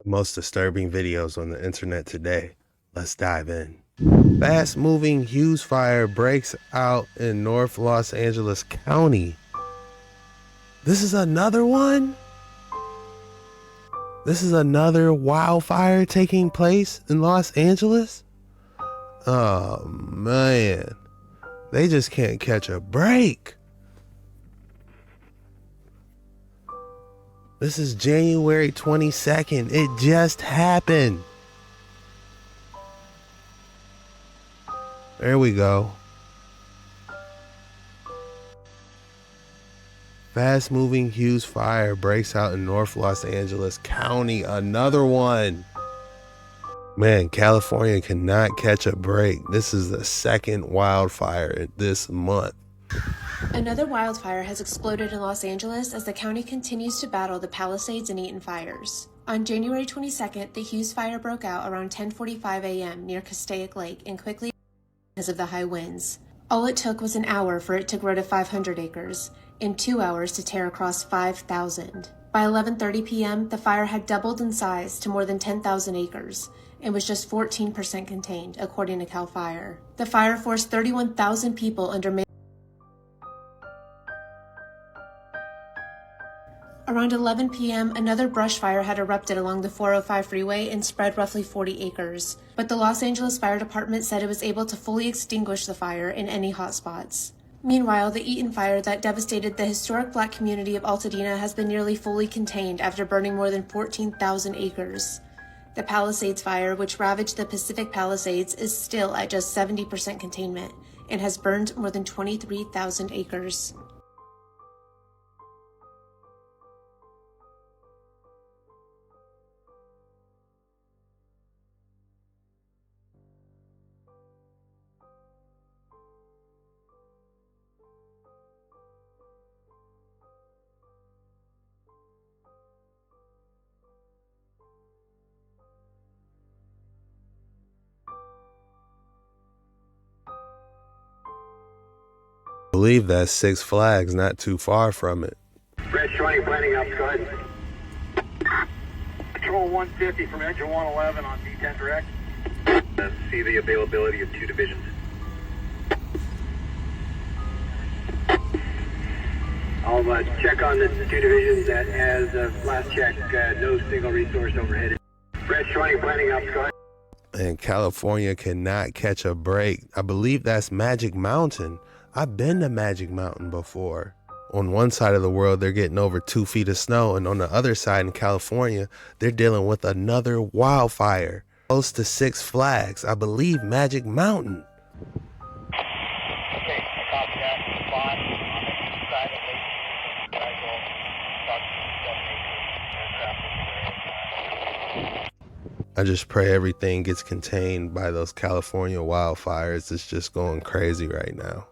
Most disturbing videos on the internet today. Let's dive in. Fast-moving Hughes fire breaks out in North Los Angeles County. This is another one? This is another wildfire taking place in Los Angeles? Oh man, they just can't catch a break. This is January 22nd. It just happened. There we go. Fast-moving Hughes fire breaks out in North Los Angeles County. Another one. Man, California cannot catch a break. This is the second wildfire this month. Another wildfire has exploded in Los Angeles as the county continues to battle the Palisades and Eaton fires. On January 22nd, the Hughes fire broke out around 10:45 a.m. near Castaic Lake and quickly because of the high winds. All it took was an hour for it to grow to 500 acres and 2 hours to tear across 5,000. By 11:30 p.m., the fire had doubled in size to more than 10,000 acres and was just 14% contained, according to CAL FIRE. The fire forced 31,000 people under Around 11 p.m., another brush fire had erupted along the 405 freeway and spread roughly 40 acres. But the Los Angeles Fire Department said it was able to fully extinguish the fire in any hotspots. Meanwhile, the Eaton fire that devastated the historic Black community of Altadena has been nearly fully contained after burning more than 14,000 acres. The Palisades fire, which ravaged the Pacific Palisades, is still at just 70% containment and has burned more than 23,000 acres. I believe that's Six Flags, not too far from it. Red showing planning up, go ahead. Control 150 from engine 111 on D10 direct. See the availability of 2 divisions. I'll check on the 2 divisions that as of last check, no single resource overhead. Red showing planning up, go ahead. And California cannot catch a break. I believe that's Magic Mountain. I've been to Magic Mountain before. On one side of the world, they're getting over 2 feet of snow. And on the other side in California, they're dealing with another wildfire. Close to Six Flags, I believe Magic Mountain. Okay, copy that. Spot on the east side of Lake I just pray everything gets contained by those California wildfires. It's just going crazy right now.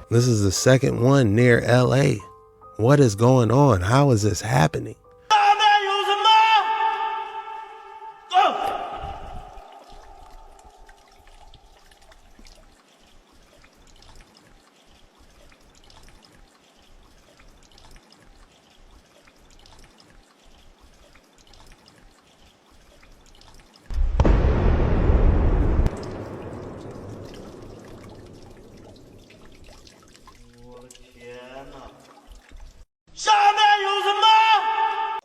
This is the second one near LA. What is going on? How is this happening?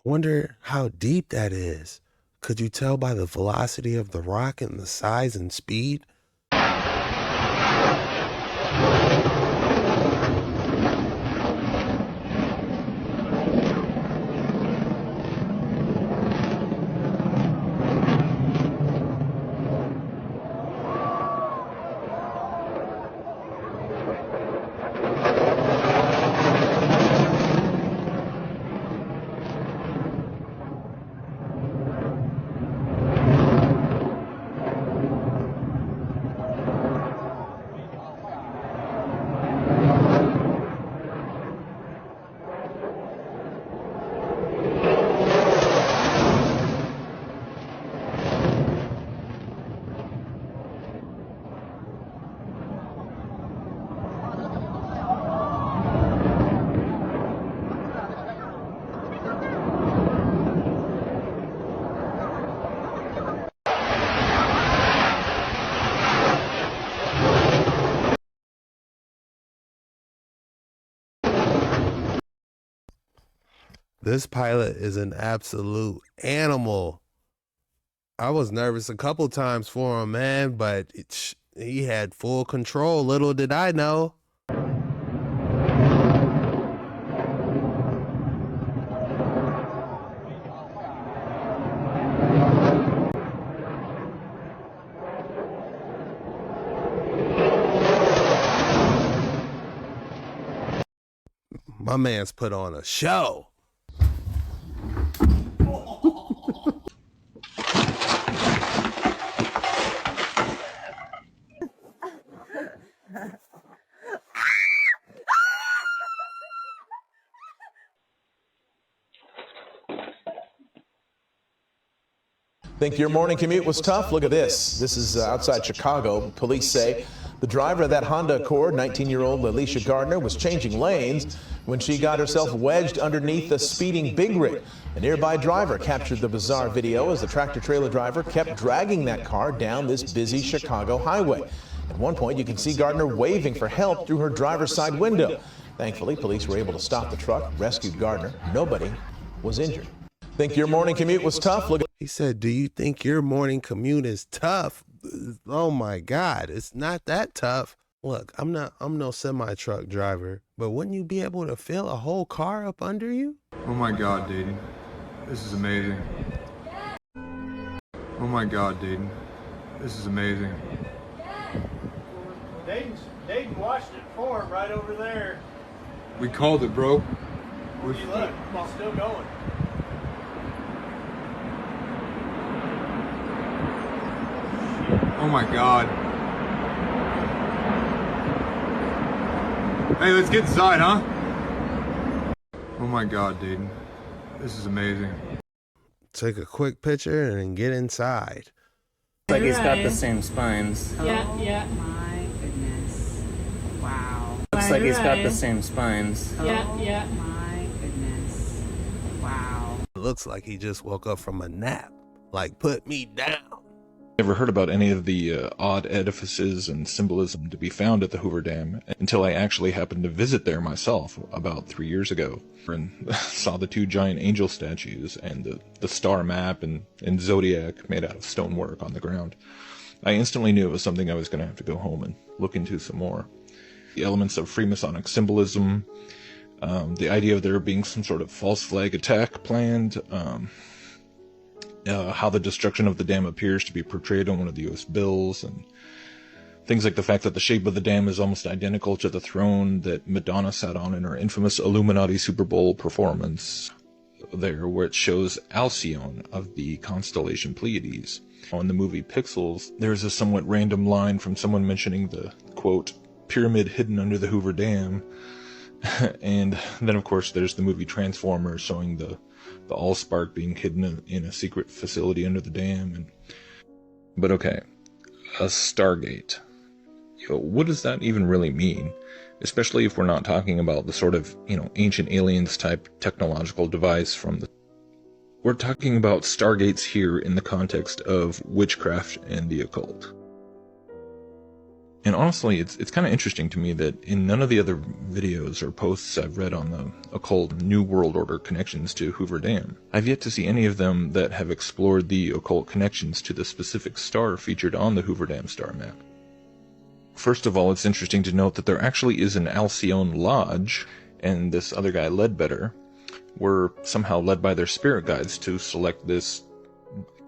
Wonder how deep that is. Could you tell by the velocity of the rock and the size and speed? This pilot is an absolute animal. I was nervous a couple times for him, man, but he had full control. Little did I know. My man's put on a show. Think your morning commute was tough? Look at this. This is outside Chicago. Police say the driver of that Honda Accord, 19-year-old Alicia Gardner, was changing lanes when she got herself wedged underneath the speeding big rig. A nearby driver captured the bizarre video as the tractor-trailer driver kept dragging that car down this busy Chicago highway. At one point, you can see Gardner waving for help through her driver's side window. Thankfully, police were able to stop the truck, rescued Gardner. Nobody was injured. Think your morning commute was tough? Look. He said, do you think your morning commute is tough? Oh my God, it's not that tough. Look, I'm no semi-truck driver, but wouldn't you be able to fill a whole car up under you? Oh my God, Dayton. This is amazing. Oh my God, Dayton. This is amazing. Dayton watched it form right over there. We called it, bro. Look, it's still going. Oh my God. Hey, let's get inside, huh? Oh my God, Dayton. This is amazing. Take a quick picture and then get inside. Like he's got the same spines. Yeah. My goodness. Wow. Looks like he's got the same spines. Yeah. My goodness. Wow. It looks like he just woke up from a nap. Like, put me down. Never heard about any of the odd edifices and symbolism to be found at the Hoover Dam until I actually happened to visit there myself about 3 years ago and saw the two giant angel statues and the star map and zodiac made out of stonework on the ground. I instantly knew it was something I was going to have to go home and look into some more. The elements of Freemasonic symbolism, the idea of there being some sort of false flag attack planned, how the destruction of the dam appears to be portrayed on one of the U.S. bills, and things like the fact that the shape of the dam is almost identical to the throne that Madonna sat on in her infamous Illuminati Super Bowl performance there, where it shows Alcyone of the constellation Pleiades. On the movie Pixels, there's a somewhat random line from someone mentioning the, quote, pyramid hidden under the Hoover Dam. And then, of course, there's the movie Transformers showing the Allspark being hidden in a secret facility under the dam. But okay, a Stargate. What does that even really mean? Especially if we're not talking about the sort of, ancient aliens type technological device from the... We're talking about Stargates here in the context of witchcraft and the occult. And honestly, it's kind of interesting to me that in none of the other videos or posts I've read on the occult New World Order connections to Hoover Dam, I've yet to see any of them that have explored the occult connections to the specific star featured on the Hoover Dam star map. First of all, it's interesting to note that there actually is an Alcyone Lodge, and this other guy, Ledbetter, were somehow led by their spirit guides to select this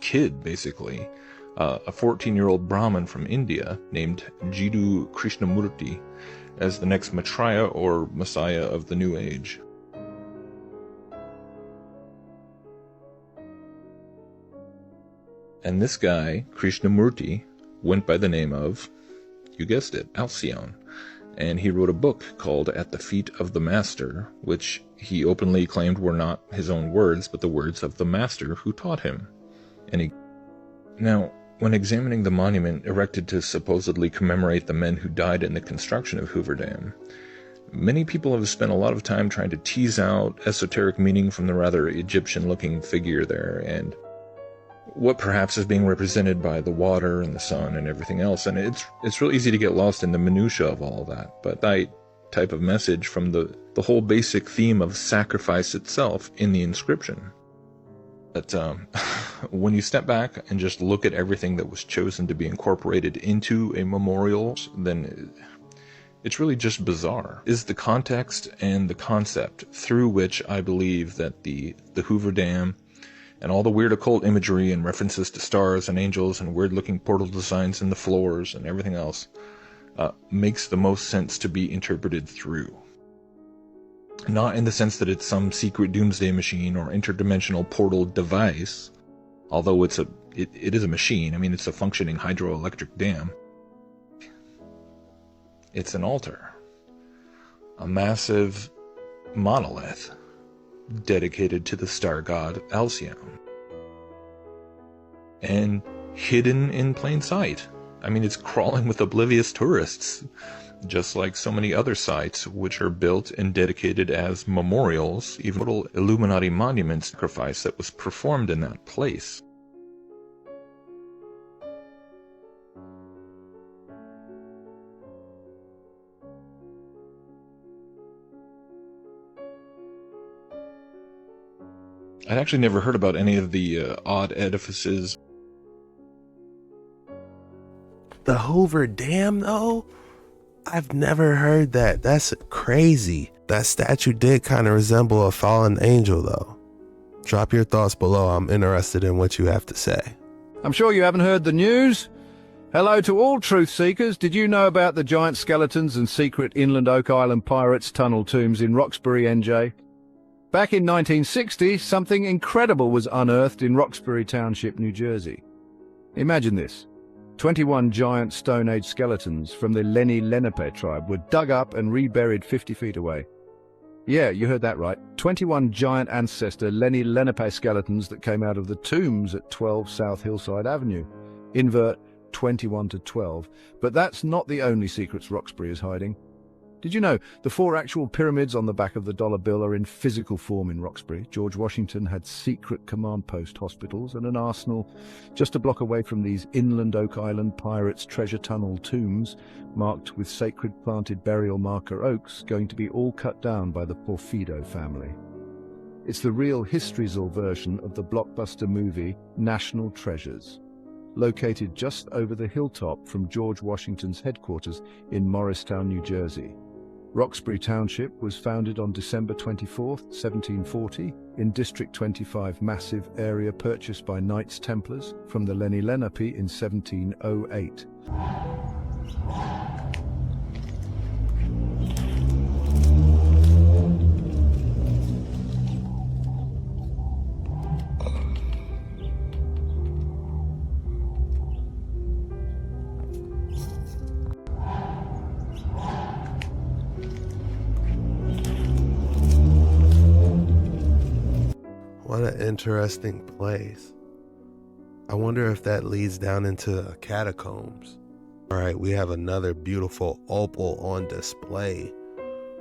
kid, basically, a 14-year-old Brahmin from India named Jiddu Krishnamurti, as the next Maitreya or Messiah of the New Age. And this guy, Krishnamurti, went by the name of, you guessed it, Alcyone. And he wrote a book called At the Feet of the Master, which he openly claimed were not his own words, but the words of the master who taught him. Now, when examining the monument erected to supposedly commemorate the men who died in the construction of Hoover Dam, many people have spent a lot of time trying to tease out esoteric meaning from the rather Egyptian-looking figure there, and what perhaps is being represented by the water and the sun and everything else. And it's real easy to get lost in the minutiae of all of that, but I type of message from the whole basic theme of sacrifice itself in the inscription. But when you step back and just look at everything that was chosen to be incorporated into a memorial, then it's really just bizarre. Is the context and the concept through which I believe that the Hoover Dam and all the weird occult imagery and references to stars and angels and weird-looking portal designs in the floors and everything else makes the most sense to be interpreted through. Not in the sense that it's some secret doomsday machine or interdimensional portal device, although it is a machine. I mean, it's a functioning hydroelectric dam. It's an altar, a massive monolith dedicated to the star god Alcyone, and hidden in plain sight. I mean, it's crawling with oblivious tourists, just like so many other sites which are built and dedicated as memorials, even little Illuminati monument sacrifice that was performed in that place. I'd actually never heard about any of the odd edifices. The Hoover Dam, though? I've never heard that. That's crazy. That statue did kind of resemble a fallen angel, though. Drop your thoughts below. I'm interested in what you have to say. I'm sure you haven't heard the news. Hello to all truth seekers. Did you know about the giant skeletons and secret inland Oak Island pirates' tunnel tombs in Roxbury, NJ? Back in 1960, something incredible was unearthed in Roxbury Township, New Jersey. Imagine this. 21 giant Stone Age skeletons from the Lenni Lenape tribe were dug up and reburied 50 feet away. Yeah, you heard that right. 21 giant ancestor Lenni Lenape skeletons that came out of the tombs at 12 South Hillside Avenue. Invert 21 to 12. But that's not the only secrets Roxbury is hiding. Did you know the 4 actual pyramids on the back of the dollar bill are in physical form in Roxbury? George Washington had secret command post hospitals and an arsenal just a block away from these inland Oak Island pirates' treasure tunnel tombs, marked with sacred planted burial marker oaks, going to be all cut down by the Porfido family. It's the real historyzal version of the blockbuster movie National Treasures, located just over the hilltop from George Washington's headquarters in Morristown, New Jersey. Roxbury Township was founded on December 24, 1740, in District 25 massive area purchased by Knights Templars from the Lenni Lenape in 1708. What an interesting place. I wonder if that leads down into catacombs. All right, we have another beautiful opal on display.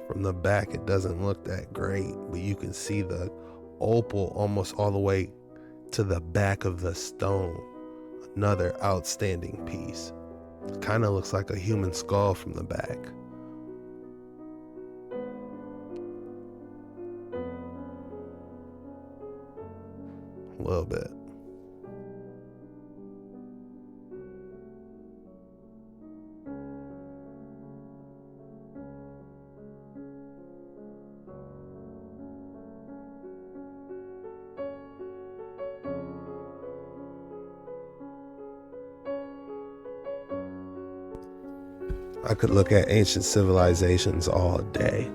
From the back, it doesn't look that great, but you can see the opal almost all the way to the back of the stone. Another outstanding piece. Kind of looks like a human skull from the back. A little bit. I could look at ancient civilizations all day.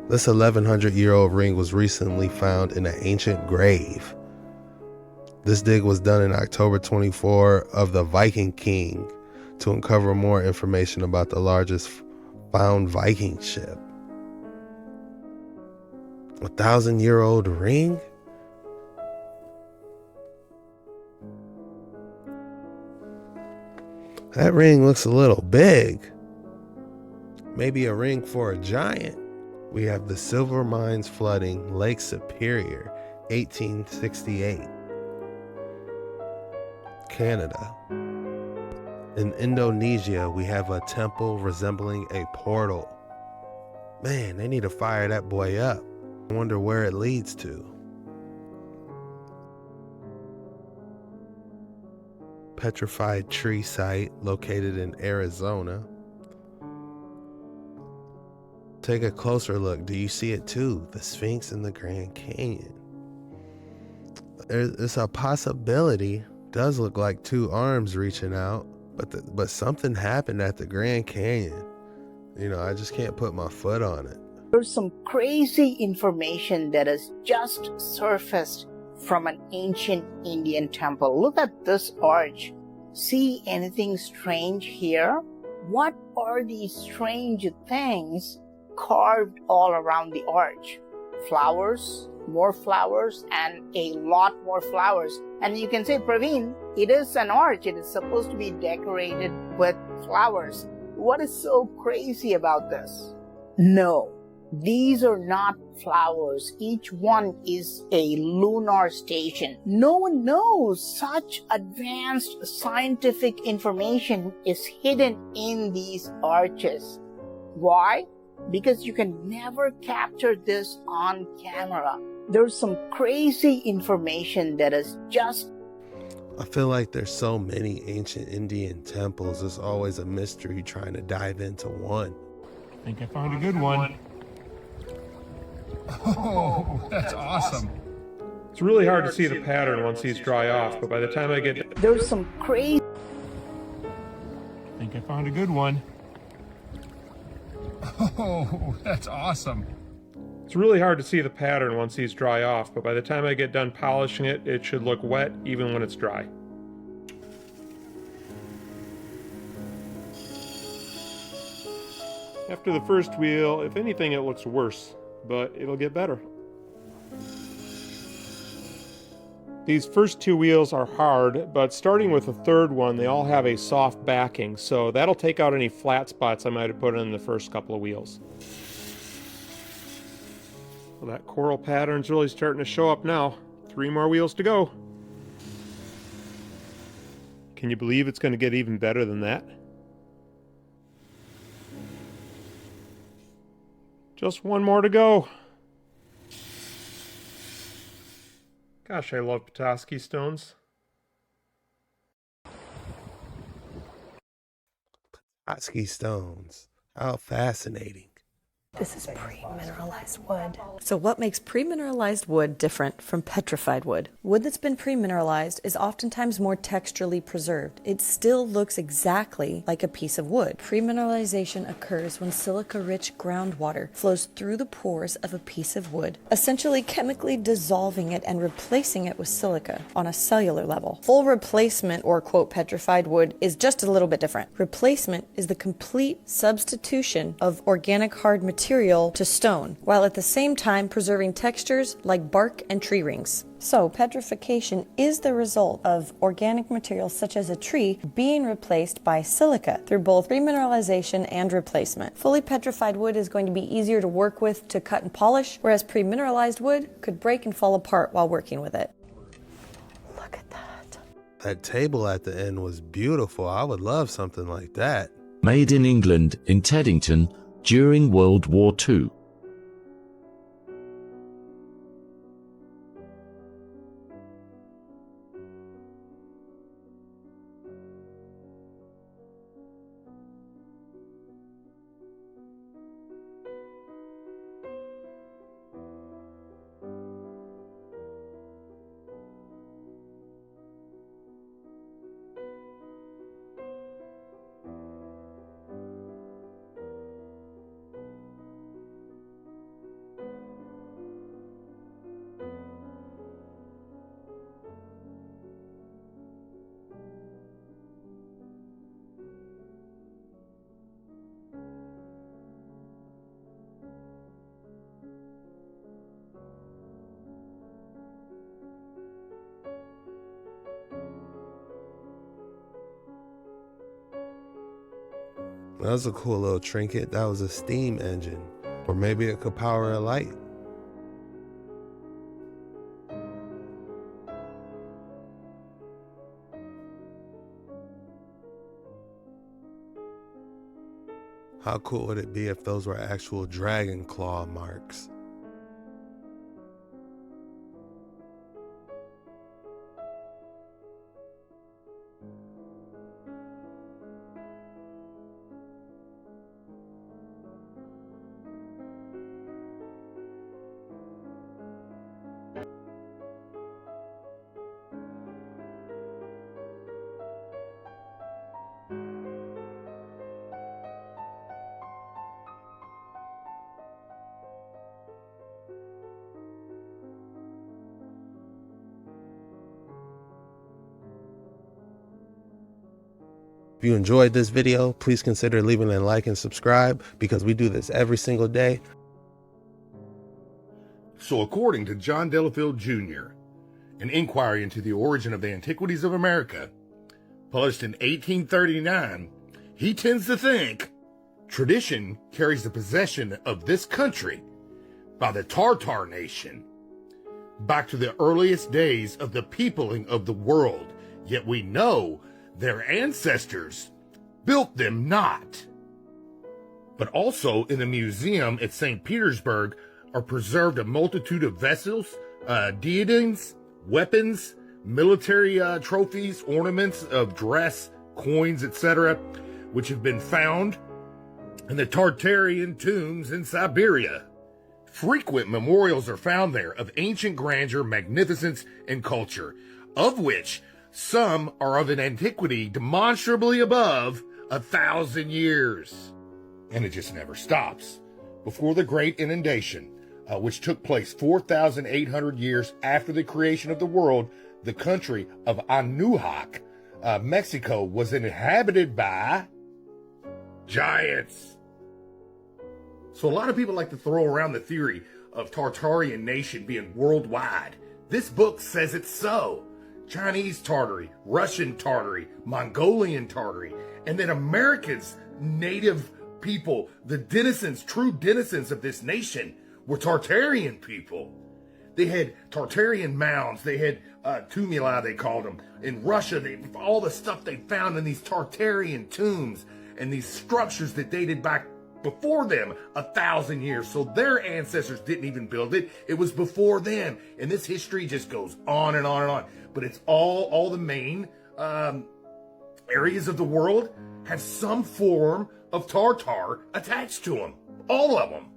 This 1100-year-old ring was recently found in an ancient grave. This dig was done in October 24 of the Viking King to uncover more information about the largest found Viking ship. 1,000-year-old ring? That ring looks a little big. Maybe a ring for a giant. We have the silver mines flooding Lake Superior, 1868. Canada. In Indonesia, we have a temple resembling a portal. Man, they need to fire that boy up. I wonder where it leads to. Petrified tree site located in Arizona. Take a closer look. Do you see it too? The Sphinx in the Grand Canyon. It's a possibility. Does look like two arms reaching out, but something happened at the Grand Canyon. You know, I just can't put my foot on it. There's some crazy information that has just surfaced from an ancient Indian temple. Look at this arch. See anything strange here? What are these strange things carved all around the arch? Flowers, more flowers, and a lot more flowers. And you can say, Praveen, it is an arch. It is supposed to be decorated with flowers. What is so crazy about this? No. These are not flowers. Each one is a lunar station. No one knows such advanced scientific information is hidden in these arches. Why? Because you can never capture this on camera. There's some crazy information that is just... I feel like there's so many ancient Indian temples. There's always a mystery trying to dive into one. I think I found a good one. Oh, that's awesome. It's really hard to see the pattern once these dry off, but by the time I get... There's some crazy... I think I found a good one. Oh, that's awesome. It's really hard to see the pattern once these dry off, but by the time I get done polishing it, it should look wet even when it's dry. After the first wheel, if anything, it looks worse, but it'll get better. These first two wheels are hard, but starting with the third one, they all have a soft backing, so that'll take out any flat spots I might have put in the first couple of wheels. Well, that coral pattern's really starting to show up now. 3 more wheels to go. Can you believe it's going to get even better than that? Just 1 more to go. Gosh, I love petoskey stones. Petoskey stones. How fascinating. This is pre-mineralized wood. So what makes pre-mineralized wood different from petrified wood? Wood that's been pre-mineralized is oftentimes more texturally preserved. It still looks exactly like a piece of wood. Pre-mineralization occurs when silica-rich groundwater flows through the pores of a piece of wood, essentially chemically dissolving it and replacing it with silica on a cellular level. Full replacement, or quote petrified wood, is just a little bit different. Replacement is the complete substitution of organic hard material to stone, while at the same time preserving textures like bark and tree rings. So, petrification is the result of organic materials such as a tree being replaced by silica through both pre-mineralization and replacement. Fully petrified wood is going to be easier to work with to cut and polish, whereas pre-mineralized wood could break and fall apart while working with it. Look at that. That table at the end was beautiful. I would love something like that. Made in England, in Teddington, during World War II. That was a cool little trinket. That was a steam engine. Or maybe it could power a light. How cool would it be if those were actual dragon claw marks? If you enjoyed this video, please consider leaving a like and subscribe because we do this every single day. So according to John Delafield Jr., an inquiry into the origin of the antiquities of America, published in 1839, he tends to think tradition carries the possession of this country by the Tartar nation back to the earliest days of the peopling of the world, yet we know their ancestors built them not. But also in the museum at St. Petersburg are preserved a multitude of vessels, diadems, weapons, military trophies, ornaments of dress, coins, etc., which have been found in the Tartarian tombs in Siberia. Frequent memorials are found there of ancient grandeur, magnificence, and culture, of which some are of an antiquity demonstrably above 1,000 years. And it just never stops. Before the Great Inundation, which took place 4,800 years after the creation of the world, the country of Anuhak, Mexico, was inhabited by giants. So a lot of people like to throw around the theory of Tartarian nation being worldwide. This book says it's so. Chinese Tartary, Russian Tartary, Mongolian Tartary, and then Americans, native people, the denizens, true denizens of this nation, were Tartarian people. They had Tartarian mounds, they had tumuli, they called them. In Russia, all the stuff they found in these Tartarian tombs and these structures that dated back before them 1,000 years. So their ancestors didn't even build it. It was before them. And this history just goes on and on and on. But it's all the main areas of the world have some form of Tartar attached to them. All of them.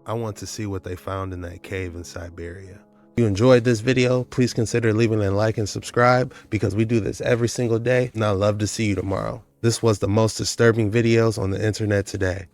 I want to see what they found in that cave in Siberia. If you enjoyed this video, please consider leaving a like and subscribe because we do this every single day, and I'd love to see you tomorrow. This was the most disturbing videos on the internet today.